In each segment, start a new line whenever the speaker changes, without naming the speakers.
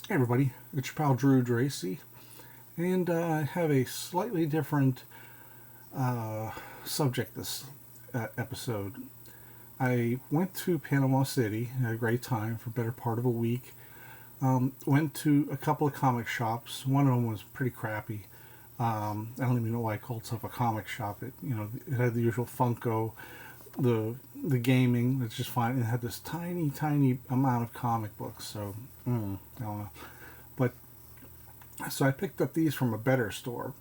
Hey everybody, it's your pal Drew Dracy, and I have a slightly different subject this episode. I went to Panama City, had a great time for a better part of a week. Went to a couple of comic shops. One of them was pretty crappy. I don't even know why I called itself a comic shop. It had the usual Funko, the gaming. It's just fine. It had this tiny amount of comic books. So I don't know. But so I picked up these from a better store,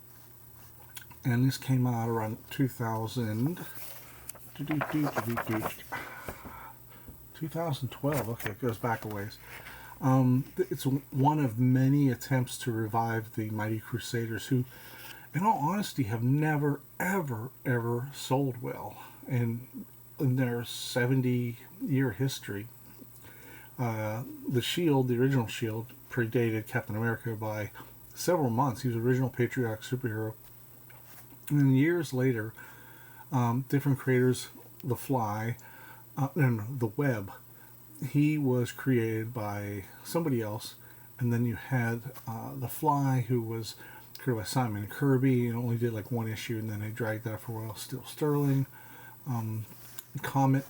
and this came out around 2012. Okay, it goes back a ways. It's one of many attempts to revive the Mighty Crusaders, who, in all honesty, have never, ever sold well in their 70-year history. The Shield, the original Shield, predated Captain America by several months. He was the original patriotic superhero. And then years later, different creators, The Fly, and The Web, he was created by somebody else. And then you had The Fly, who was created by Simon Kirby, and only did like one issue, and then they dragged that for a while. Steel Sterling, Comet,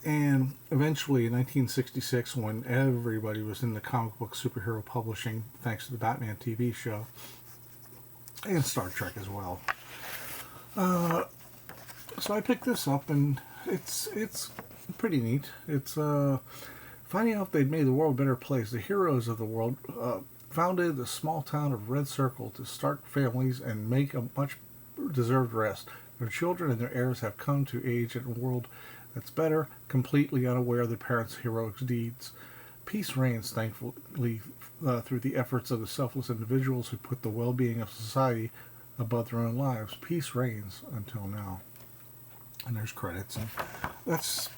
and eventually in 1966, when everybody was in the comic book superhero publishing, thanks to the Batman TV show, and Star Trek as well. So I picked this up, and it's pretty neat. It's finding out they'd made the world a better place. The heroes of the world founded the small town of Red Circle to start families and make a much deserved rest. Their children and their heirs have come to age in a world that's better, completely unaware of their parents' heroic deeds. Peace reigns, thankfully, through the efforts of the selfless individuals who put the well-being of society above their own lives. Peace reigns until now. And there's credits, and that's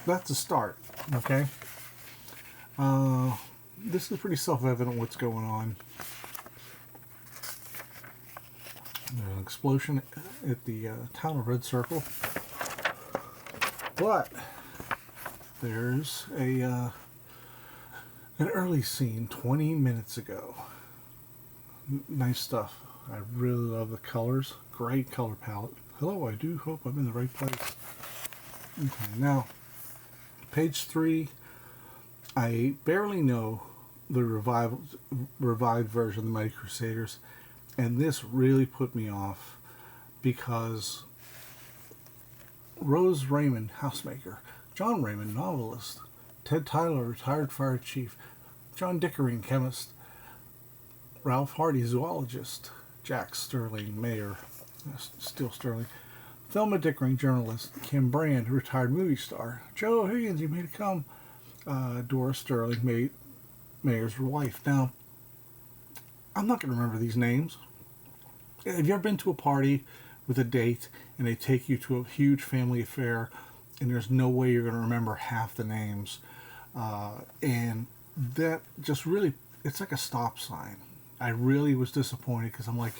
a start. Okay. This is pretty self-evident what's going on. There's an explosion at the town of Red Circle. But there's an early scene 20 minutes ago. Nice stuff. I really love the colors. Great color palette. Hello, I do hope I'm in the right place. Okay, now, page 3. I barely know the revived version of the Mighty Crusaders, and this really put me off because Rose Raymond, housemaker; John Raymond, novelist; Ted Tyler, retired fire chief; John Dickering, chemist; Ralph Hardy, zoologist; Jack Sterling, mayor; Steel Sterling; Thelma Dickering, journalist; Kim Brand, retired movie star; Joe Higgins, you made it come; Doris Sterling, mayor's wife. Now, I'm not going to remember these names. Have you ever been to a party with a date and they take you to a huge family affair and there's no way you're going to remember half the names? And that just really, it's like a stop sign. I really was disappointed because I'm like,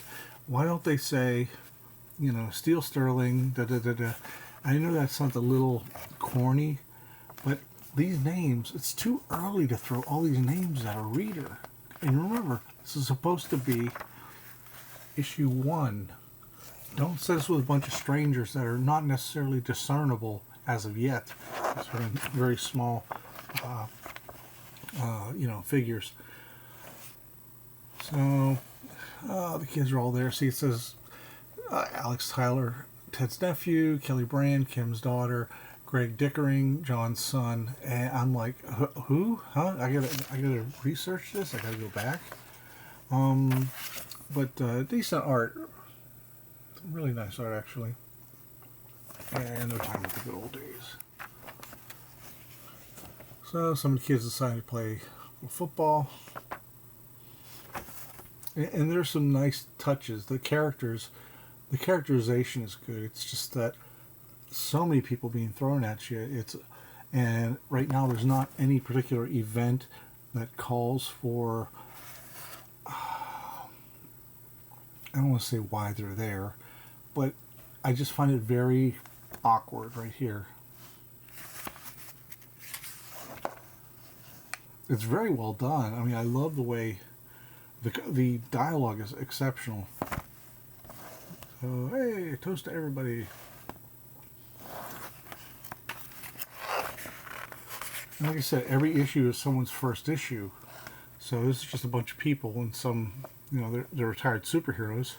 why don't they say, Steel Sterling, da-da-da-da. I know that sounds a little corny, but these names, it's too early to throw all these names at a reader. And remember, this is supposed to be issue 1. Don't set us with a bunch of strangers that are not necessarily discernible as of yet. These are very small, figures. So, the kids are all there. See, it says Alex Tyler, Ted's nephew; Kelly Brand, Kim's daughter; Greg Dickering, John's son. And I'm like, who? Huh? I gotta research this. I gotta go back. But decent art. Really nice art, actually. And no time with the good old days. So some of the kids decided to play football. And there's some nice touches. The characterization is good. It's just that so many people being thrown at you. And right now there's not any particular event that calls for. I don't want to say why they're there, but I just find it very awkward right here. It's very well done. I mean, I love the way the dialogue is exceptional. So, hey, toast to everybody. And like I said, every issue is someone's first issue. So this is just a bunch of people and some, you know, they're retired superheroes.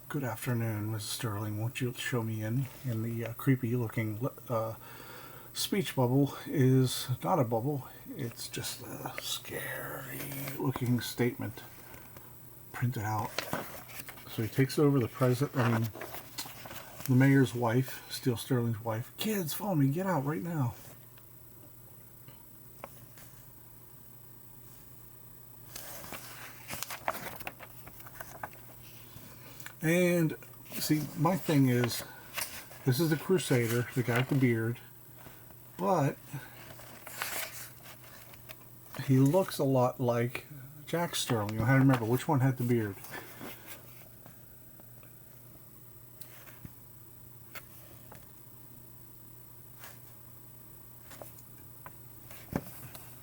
Good afternoon, Mrs. Sterling. Won't you show me in? And the creepy looking speech bubble is not a bubble. It's just a scary looking statement printed out. So he takes over the the mayor's wife, Steel Sterling's wife. Kids, follow me. Get out right now. And see, my thing is, this is the Crusader, the guy with the beard, but he looks a lot like Jack Sterling. You have to remember which one had the beard.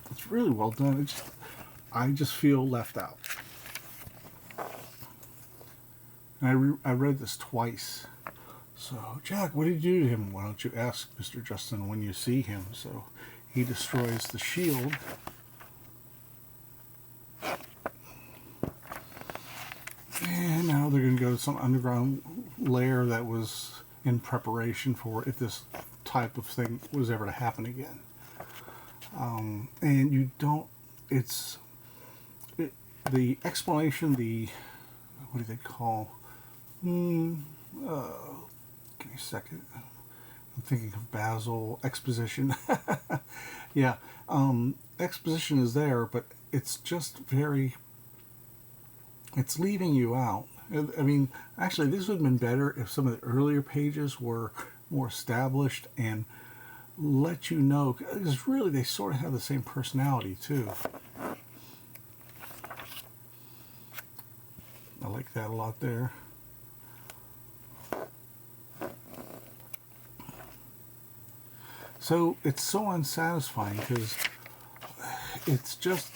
It's really well done. I just feel left out. And I read this twice. So, Jack, what did you do to him? Why don't you ask Mr. Justin when you see him? So, he destroys the shield. And now they're going to go to some underground lair that was in preparation for if this type of thing was ever to happen again. And you don't, the explanation, what do they call, give me a second, I'm thinking of Basil, exposition. Yeah, exposition is there, but it's just it's leaving you out. I mean, actually, this would have been better if some of the earlier pages were more established and let you know, because really they sort of have the same personality too. I like that a lot there. So it's so unsatisfying because it's just,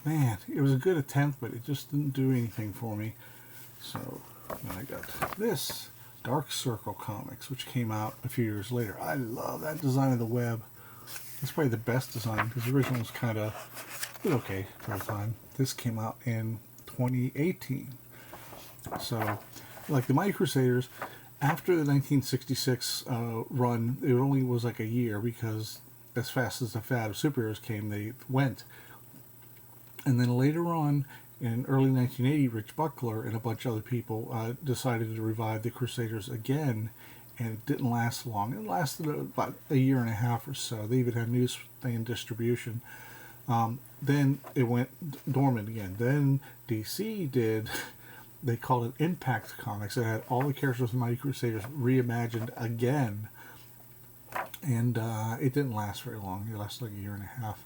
man, it was a good attempt, but it just didn't do anything for me. So then I got this Dark Circle Comics, which came out a few years later. I love that design of the web. It's probably the best design because the original was kind of okay for the time. This came out in 2018. So, like the Mighty Crusaders, after the 1966 run, it only was like a year because as fast as the fad of superheroes came, they went. And then later on, in early 1980, Rich Buckler and a bunch of other people decided to revive the Crusaders again, and it didn't last long. It lasted about a year and a half or so. They even had newsstand distribution. Then it went dormant again. Then DC did, they called it Impact Comics. It had all the characters of the Mighty Crusaders reimagined again. And it didn't last very long. It lasted like a year and a half.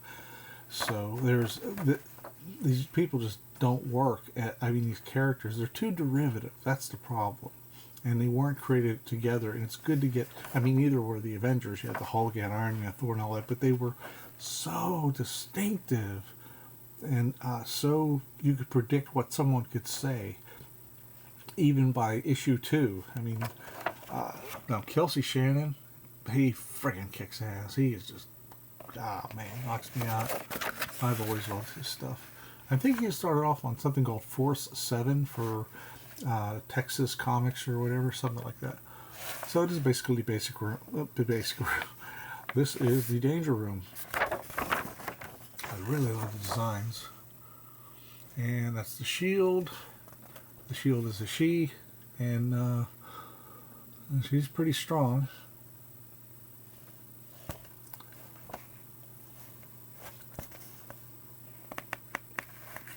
So these people just don't work. These characters, they're too derivative. That's the problem. And they weren't created together. And it's good to get, neither were the Avengers. You had the Hulk, you had Iron Man, Thor, and all that. But they were so distinctive. And so you could predict what someone could say, even by issue 2. Now Kelsey Shannon, he friggin' kicks ass. He is just, man, knocks me out. I've always loved his stuff. I think he started off on something called Force 7 for Texas Comics or whatever, something like that. So it is basically basic room. This is the Danger Room. I really love the designs. And that's the shield. The shield is a she, and she's pretty strong.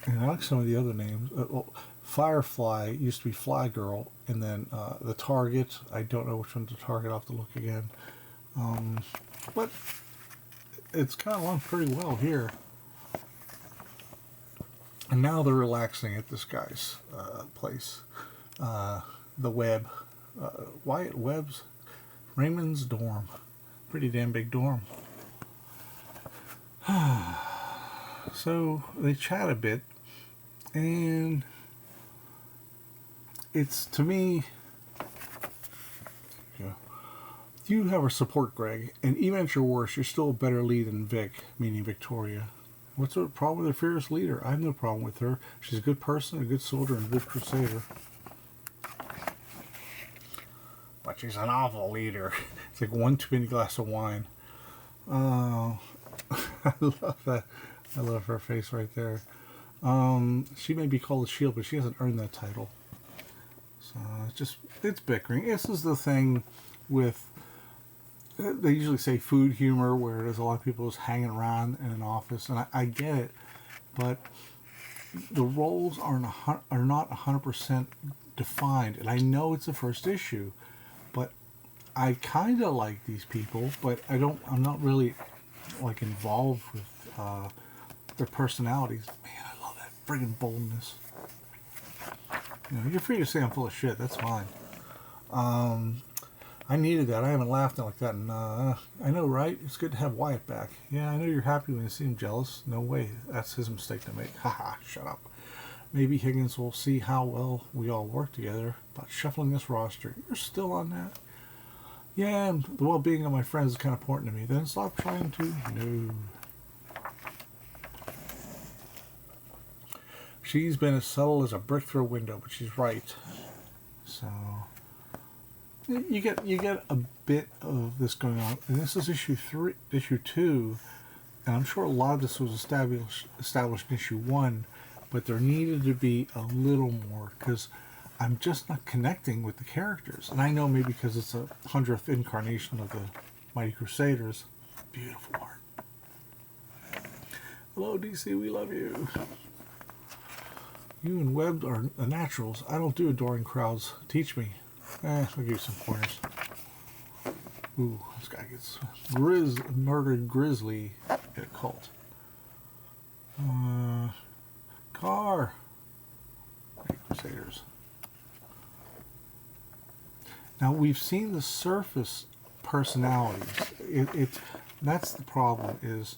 And I like some of the other names. Firefly used to be Fly Girl, and then the Target. I don't know which one's the Target. I'll have to look again. But it's kind of run pretty well here. And now they're relaxing at this guy's place. The Webb. Wyatt Webb's. Raymond's dorm. Pretty damn big dorm. So they chat a bit, and it's, to me, yeah, you have our support, Greg, and even at your worst, you're still a better lead than Vic, meaning Victoria. What's the problem with their fearless leader? I have no problem with her. She's a good person, a good soldier, and a good crusader. But she's an awful leader. It's like one too many glass of wine. Oh, I love that. I love her face right there. She may be called a shield, but she hasn't earned that title. So it's bickering. This is the thing with, they usually say food humor, where there's a lot of people just hanging around in an office, and I get it, but the roles are not 100% defined, and I know it's the first issue, but I kind of like these people, but I'm not really like involved with their personalities. Man, I love that friggin' boldness. You're free to say I'm full of shit. That's fine. I needed that. I haven't laughed like that, and I know, right? It's good to have Wyatt back. Yeah, I know you're happy when you see him jealous. No way. That's his mistake to make. Haha, shut up. Maybe Higgins will see how well we all work together about shuffling this roster. You're still on that? Yeah, and the well-being of my friends is kind of important to me. Then stop trying to. No. She's been as subtle as a brick through a window, but she's right. So you get a bit of this going on, and this is issue 2, and I'm sure a lot of this was established in issue 1, but there needed to be a little more, because I'm just not connecting with the characters. And I know maybe because it's a 100th incarnation of the Mighty Crusaders. Beautiful art. Hello, DC, we love you. You and Webb are the naturals. I don't do adoring crowds. Teach me. I'll give you some pointers. Ooh, this guy gets murdered grizzly in a cult. Car. Crusaders. Now, we've seen the surface personalities. That's the problem is,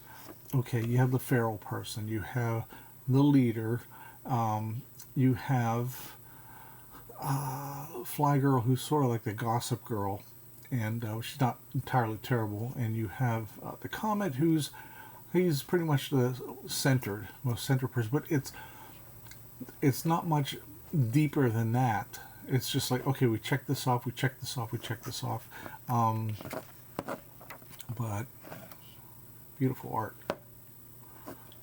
okay, you have the feral person. You have the leader. You have Fly Girl, who's sort of like the gossip girl, and she's not entirely terrible. And you have the Comet, he's pretty much the most centered person. But it's not much deeper than that. It's just like, okay, we check this off, we check this off, we check this off. But beautiful art.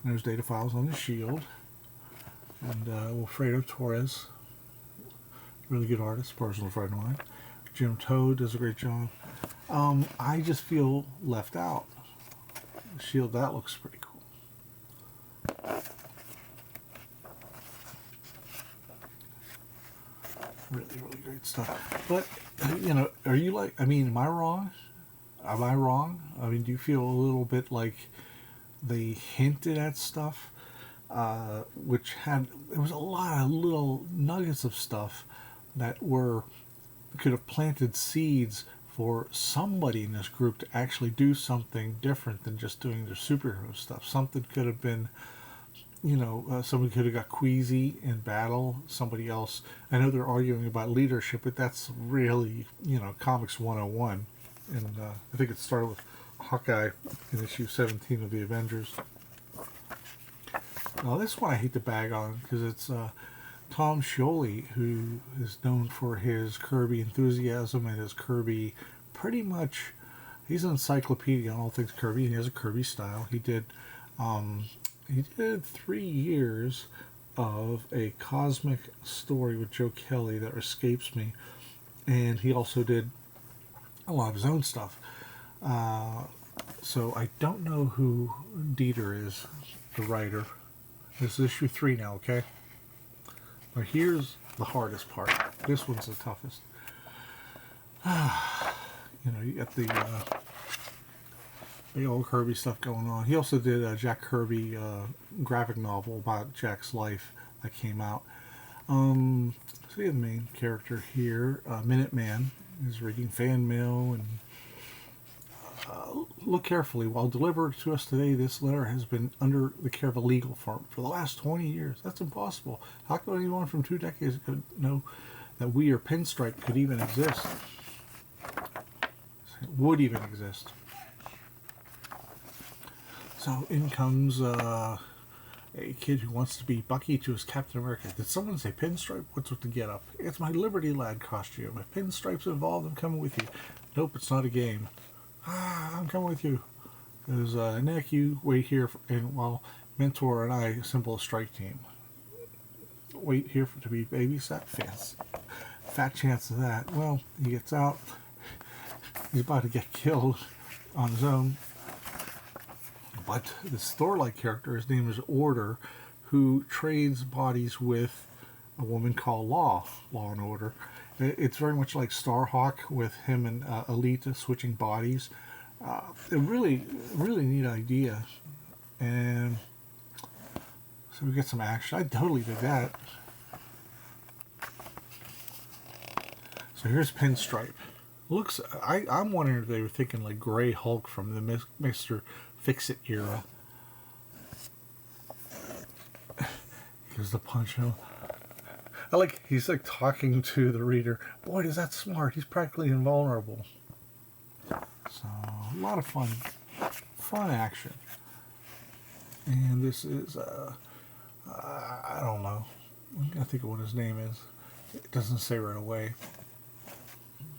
And there's data files on the shield. And Wilfredo Torres, really good artist, personal friend of mine. Jim Toad does a great job. I just feel left out. The shield, that looks pretty cool. Really, really great stuff. But, are you like, am I wrong? Am I wrong? Do you feel a little bit like they hinted at stuff? Which there was a lot of little nuggets of stuff that could have planted seeds for somebody in this group to actually do something different than just doing their superhero stuff. Something could have been, somebody could have got queasy in battle. Somebody else, I know they're arguing about leadership, but that's really, comics 101. And I think it started with Hawkeye in issue 17 of the Avengers. Now, this one I hate to bag on because it's Tom Scioli, who is known for his Kirby enthusiasm and his Kirby, pretty much, he's an encyclopedia on all things Kirby, and he has a Kirby style. He did 3 years of a cosmic story with Joe Kelly that escapes me, and he also did a lot of his own stuff. So I don't know who Dieter is, the writer. This is issue 3 now, okay? Now here's the hardest part. This one's the toughest. You got the old Kirby stuff going on. He also did a Jack Kirby graphic novel about Jack's life that came out. So you have the main character here, Minuteman, is reading fan mail and look carefully. While delivered to us today, this letter has been under the care of a legal firm for the last 20 years. That's impossible. How could anyone from 2 decades ago know that we or Pinstripe could even exist? Would even exist. So in comes a kid who wants to be Bucky to his Captain America. Did someone say Pinstripe? What's with the get up? It's my Liberty Lad costume. If Pinstripe's involved, I'm coming with you. Nope, it's not a game. I'm coming with you. Because Nick, you wait here, and while Mentor and I assemble a strike team. Wait here to be babysat? Fat chance of that. Well, he gets out. He's about to get killed on his own. But this Thor-like character, his name is Order, who trades bodies with a woman called Law and Order. It's very much like Starhawk with him and Alita switching bodies. A really neat idea. And so we get some action. I totally dig that. So here's Pinstripe. Looks, I'm wondering if they were thinking like Grey Hulk from the Mr. Fix-It era. Here's the punch him. He's like talking to the reader. Boy, is that smart. He's practically invulnerable. So, a lot of fun action. And this is, I don't know. I'm going to think of what his name is. It doesn't say right away.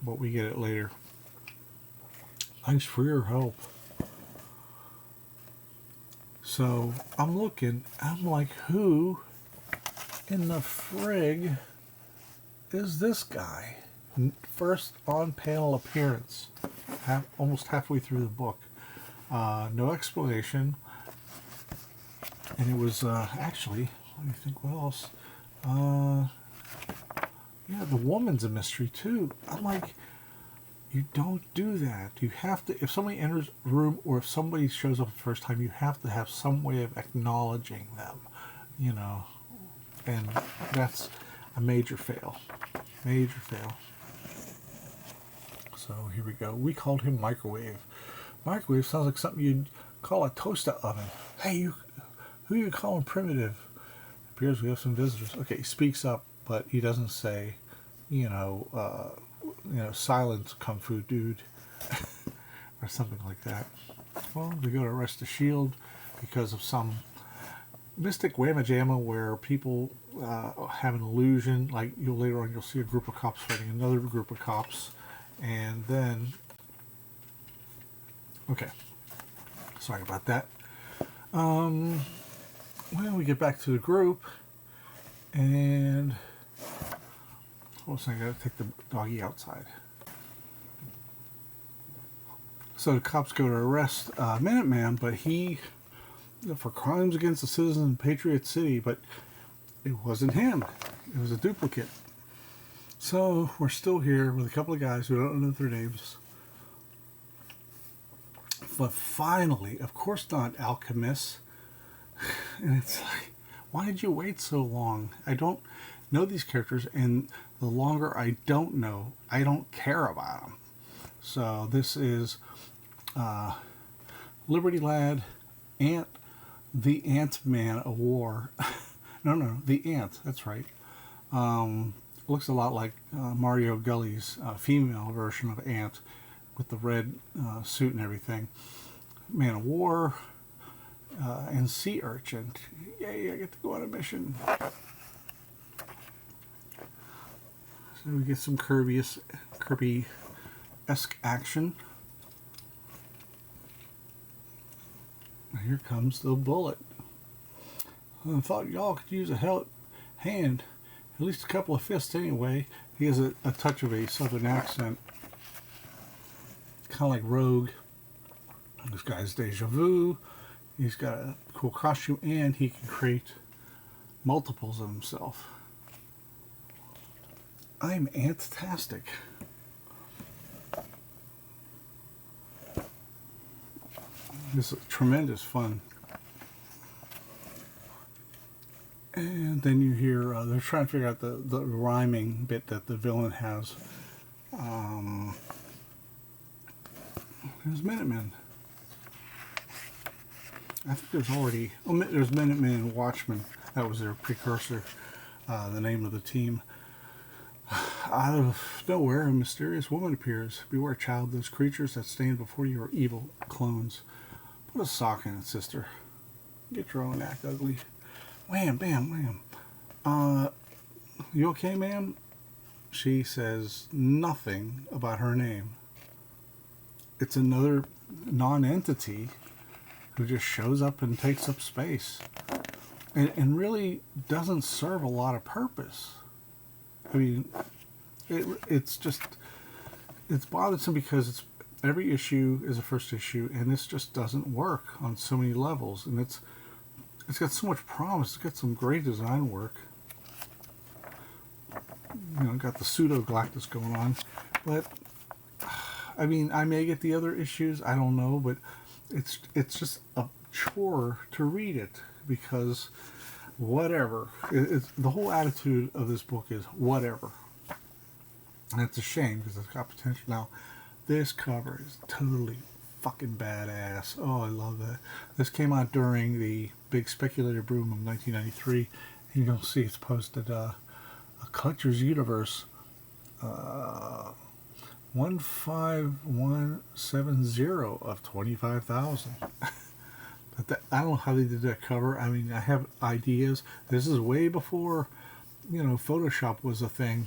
But we get it later. Thanks for your help. So, I'm looking. I'm like, who in the frig is this guy? First on-panel appearance. Almost halfway through the book. No explanation. And it was, actually, let me think what else. Yeah, the woman's a mystery, too. I'm like, you don't do that. You have to, if somebody enters a room or if somebody shows up the first time, you have to have some way of acknowledging them, you know. And that's a major fail. Major fail. So here we go. We called him Microwave. Microwave sounds like something you'd call a toaster oven. Hey, who you calling primitive? It appears we have some visitors. Okay, he speaks up, but he doesn't say, silence, Kung Fu dude, or something like that. Well, we go to arrest the Shield because of some mystic whamma jamma where people have an illusion. Like later on, you'll see a group of cops fighting another group of cops, and then, okay, sorry about that. Well, we get back to the group, and I gotta take the doggy outside. So the cops go to arrest Minuteman, but he, for crimes against the citizens in Patriot City, but it wasn't him. It was a duplicate. So we're still here with a couple of guys who don't know their names. But finally, of course not alchemists. And it's like, why did you wait so long? I don't know these characters, and the longer I don't know, I don't care about them. So this is Liberty Lad, the Ant-Man of War. no, the Ant, that's right. Looks a lot like Mario Gully's female version of Ant with the red suit and everything. Man of War and Sea Urchin. Yay, I get to go on a mission. So we get some Kirby-esque action. Here comes the bullet. I thought y'all could use a hand. At least a couple of fists anyway. He has a touch of a southern accent. Kind of like Rogue. This guy's Deja Vu. He's got a cool costume and he can create multiples of himself. I'm Ant-tastic. This is tremendous fun. And then you hear, they're trying to figure out the rhyming bit that the villain has. There's Minutemen. I think there's already, there's Minutemen and Watchmen. That was their precursor, the name of the team. Out of nowhere, a mysterious woman appears. Beware, child, those creatures that stand before you are evil clones. Put a sock in it, sister. Get your own act ugly. Wham, bam, wham. You okay, ma'am? She says nothing about her name. It's another non-entity who just shows up and takes up space. And really doesn't serve a lot of purpose. I mean, it's bothersome because every issue is a first issue, and this just doesn't work on so many levels. And it's got so much promise. It's got some great design work. Got the pseudo Galactus going on, but I mean, I may get the other issues. I don't know, but it's just a chore to read it because whatever. The whole attitude of this book is whatever. And it's a shame because it's got potential. Now, this cover is totally fucking badass. Oh, I love that. This came out during the big speculator boom of 1993. And you'll see it's posted a Collector's Universe 15170 of 25,000. But I don't know how they did that cover. I mean, I have ideas. This is way before, Photoshop was a thing,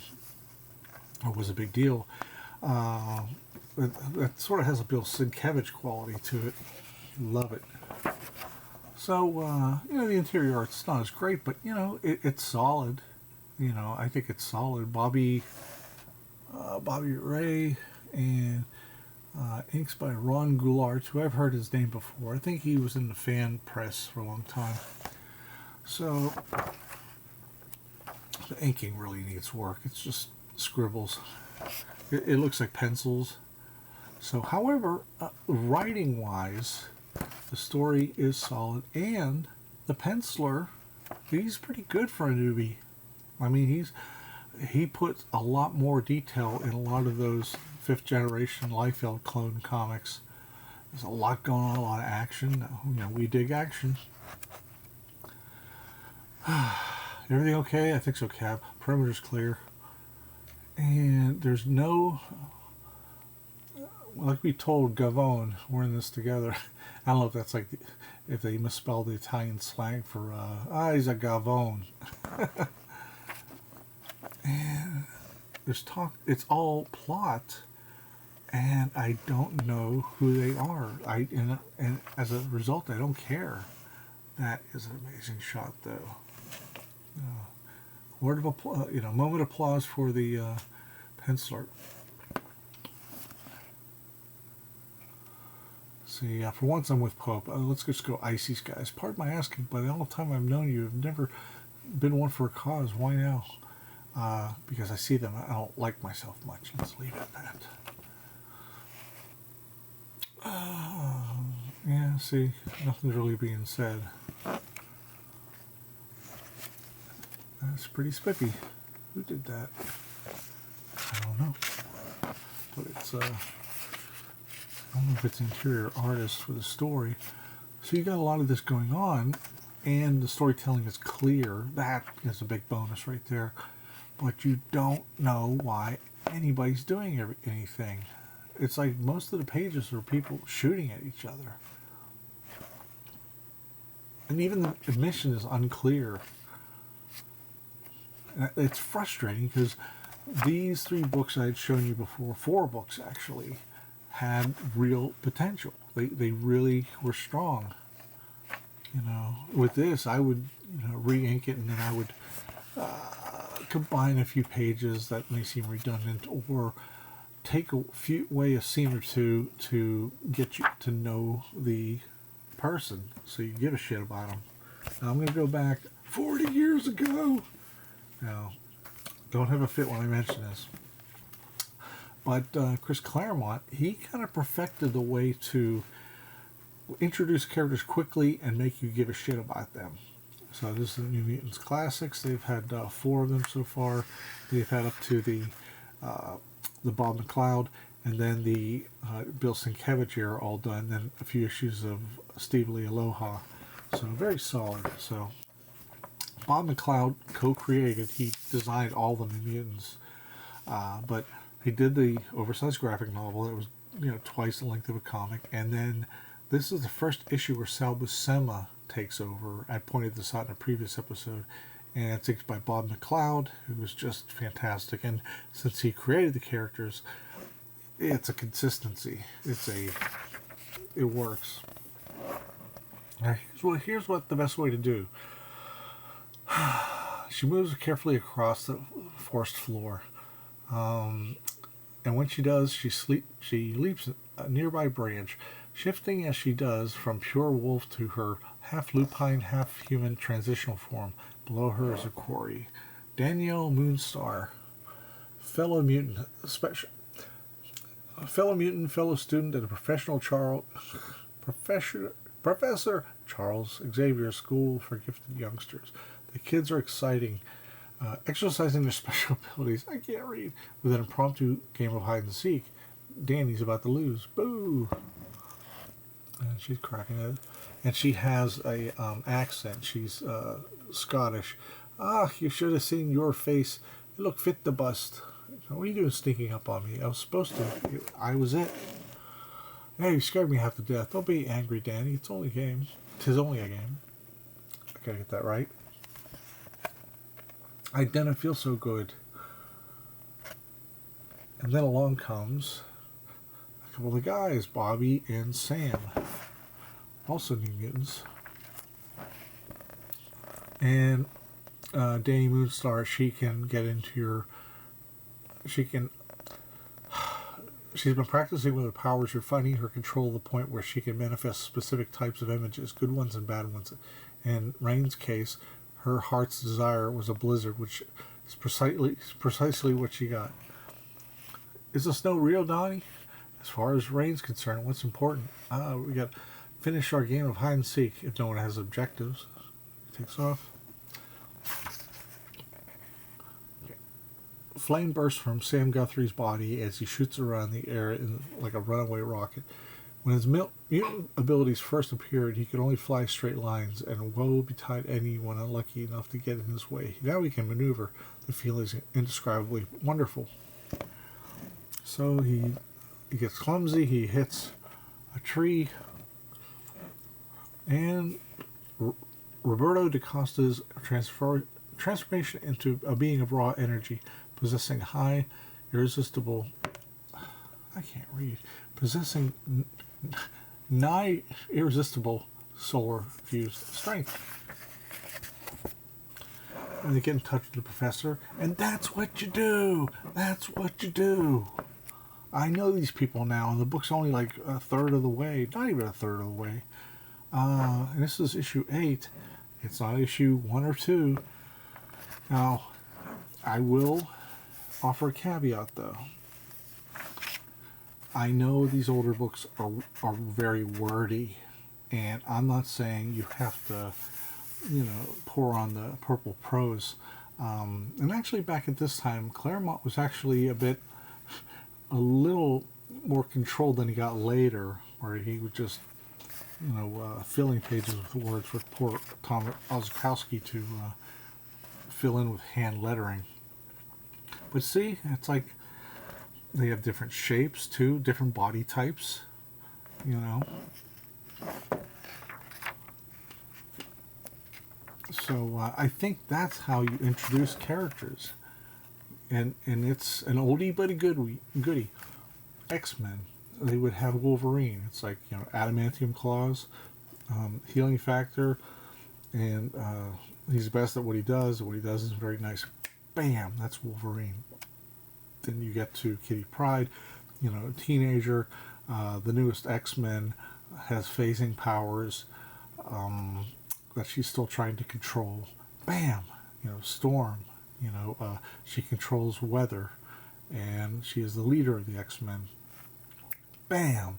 or was a big deal. That sort of has a Bill Sienkiewicz quality to it. Love it. So, the interior art's not as great, but, it's solid. I think it's solid. Bobby Ray and inks by Ron Goulart, who I've heard his name before. I think he was in the fan press for a long time. So the inking really needs work. It's just scribbles. It looks like pencils. So, however, writing-wise, the story is solid, and the penciler, he's pretty good for a newbie. I mean, he puts a lot more detail in a lot of those fifth-generation Liefeld clone comics. There's a lot going on, a lot of action. We dig action. Everything okay? I think so, Cap. Perimeter's clear. And there's no... Like we told Gavone, we're in this together. I don't know if that's if they misspelled the Italian slang for, he's a Gavone. And there's talk, it's all plot, and I don't know who they are. And as a result, I don't care. That is an amazing shot, though. Word of applause, moment of applause for the penciler. See, for once I'm with Pope. Let's just go Ices, guys. Pardon my asking, but all the time I've known you, you've never been one for a cause. Why now? Because I see them, I don't like myself much. Let's leave it at that. Yeah, see, nothing's really being said. That's pretty spiffy. Who did that? I don't know. But it's, I don't know if it's interior artist for the story. So you got a lot of this going on, and the storytelling is clear. That is a big bonus right there. But you don't know why anybody's doing anything. It's like most of the pages are people shooting at each other. And even the mission is unclear. It's frustrating because these 3 books I had shown you before, 4 books actually, had real potential. They really were strong. With this, I would re-ink it, and then I would combine a few pages that may seem redundant, or take away a scene or two to get you to know the person, so you give a shit about them. Now, I'm going to go back 40 years ago. Now, don't have a fit when I mention this. But Chris Claremont, he kind of perfected the way to introduce characters quickly and make you give a shit about them. So this is the New Mutants Classics. They've had 4 of them so far. They've had up to the Bob McLeod, and then the Bill Sienkiewicz era all done, then a few issues of Steve Lee Aloha. So very solid. So Bob McLeod co-created. He designed all the New Mutants, but he did the oversized graphic novel that was twice the length of a comic, and then this is the first issue where Sal Buscema takes over. I pointed this out in a previous episode, and it's inked by Bob McLeod, who was just fantastic. And since he created the characters, it's a consistency. It works. Now, here's what the best way to do. She moves carefully across the forest floor, and when she does, she leaps a nearby branch, shifting as she does from pure wolf to her half lupine, half human transitional form. Below her is a quarry. Danielle Moonstar, fellow mutant, fellow student at a Professor Charles Xavier School for Gifted Youngsters. The kids are exercising their special abilities. I can't read. With an impromptu game of hide and seek. Danny's about to lose. Boo! And she's cracking it. And she has a accent. She's Scottish. You should have seen your face. You look fit to bust. What are you doing sneaking up on me? I was supposed to. I was it. Hey, you scared me half to death. Don't be angry, Danny. It's only a game. 'Tis only a game. I gotta get that right. I didn't feel so good. And then along comes a couple of guys, Bobby and Sam, also New Mutants. And Danny Moonstar, she can get into your... She's been practicing with her powers, refining her control to the point where she can manifest specific types of images, good ones and bad ones. In Rain's case, her heart's desire was a blizzard, which is precisely what she got. Is the snow real, Donnie? As far as Rain's concerned, what's important? We got to finish our game of hide and seek. If no one has objectives, takes off. Flame bursts from Sam Guthrie's body as he shoots around the air in like a runaway rocket. When his mutant abilities first appeared, he could only fly straight lines, and woe betide anyone unlucky enough to get in his way. Now he can maneuver. The feeling is indescribably wonderful. So he gets clumsy, he hits a tree, and Roberto DaCosta's transformation into a being of raw energy, possessing high, irresistible... I can't read. Possessing nigh irresistible solar fused strength. And they get in touch with the professor, and that's what you do. That's what you do. I know these people now, and the book's only like a third of the way, not even a third of the way. And this is issue 8. It's not issue 1 or 2. Now, I will offer a caveat though. I know these older books are very wordy, and I'm not saying you have to, pour on the purple prose. And actually, back at this time, Claremont was actually a little more controlled than he got later, where he would just, filling pages with words for poor Tom Orzechowski to fill in with hand lettering. But see, it's like they have different shapes too, different body types, So I think that's how you introduce characters, and it's an oldie but a goodie. X-Men, they would have Wolverine. It's like adamantium claws, healing factor, and he's best at what he does. What he does is very nice. Bam, that's Wolverine. Then you get to Kitty Pryde, teenager. The newest X-Men has phasing powers that she's still trying to control. Bam, Storm. She controls weather, and she is the leader of the X-Men. Bam.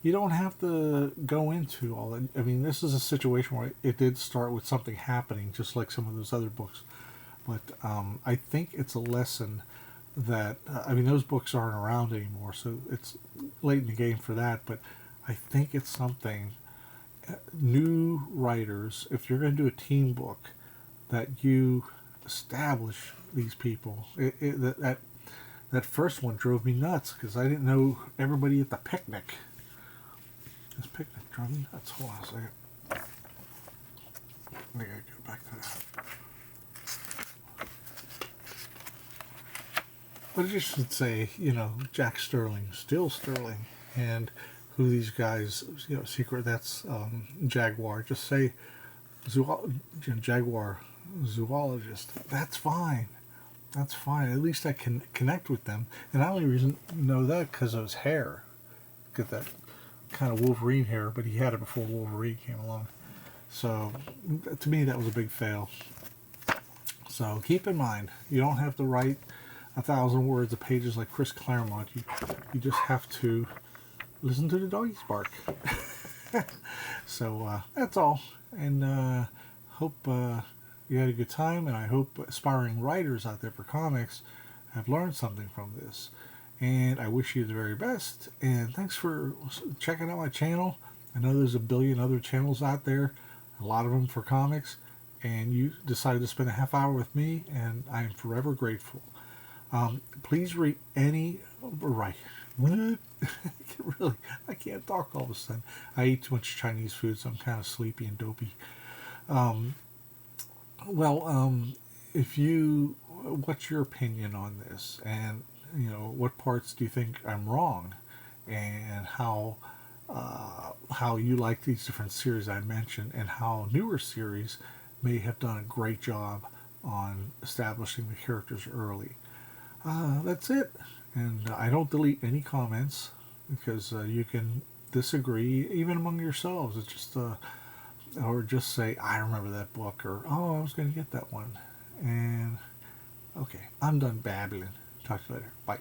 You don't have to go into all that. I mean, this is a situation where it did start with something happening, just like some of those other books. But I think it's a lesson that I mean, those books aren't around anymore, so it's late in the game for that. But I think it's something new writers, if you're going to do a team book, that you establish these people. That first one drove me nuts because I didn't know everybody at the picnic. This picnic drove me nuts. Hold on a second. I gotta go back to that. But I just should say, Jack Sterling, still Sterling, and who these guys, secret, that's Jaguar. Just say Jaguar zoologist. That's fine. That's fine. At least I can connect with them. And I only reason know that because of his hair. Get that kind of Wolverine hair, but he had it before Wolverine came along. So to me, that was a big fail. So keep in mind, you don't have to write 1,000 words of pages like Chris Claremont. You just have to listen to the doggies bark. So that's all. And hope you had a good time, and I hope aspiring writers out there for comics have learned something from this. And I wish you the very best. And thanks for checking out my channel. I know there's a billion other channels out there, a lot of them for comics, and you decided to spend a half hour with me, and I am forever grateful. Please read any, right, really, I can't talk all of a sudden. I ate too much Chinese food, so I'm kind of sleepy and dopey. What's your opinion on this? And, what parts do you think I'm wrong? And how you like these different series I mentioned, and how newer series may have done a great job on establishing the characters early. That's it. And I don't delete any comments because you can disagree even among yourselves. It's just or just say, I remember that book, or oh, I was going to get that one. And okay, I'm done babbling. Talk to you later. Bye.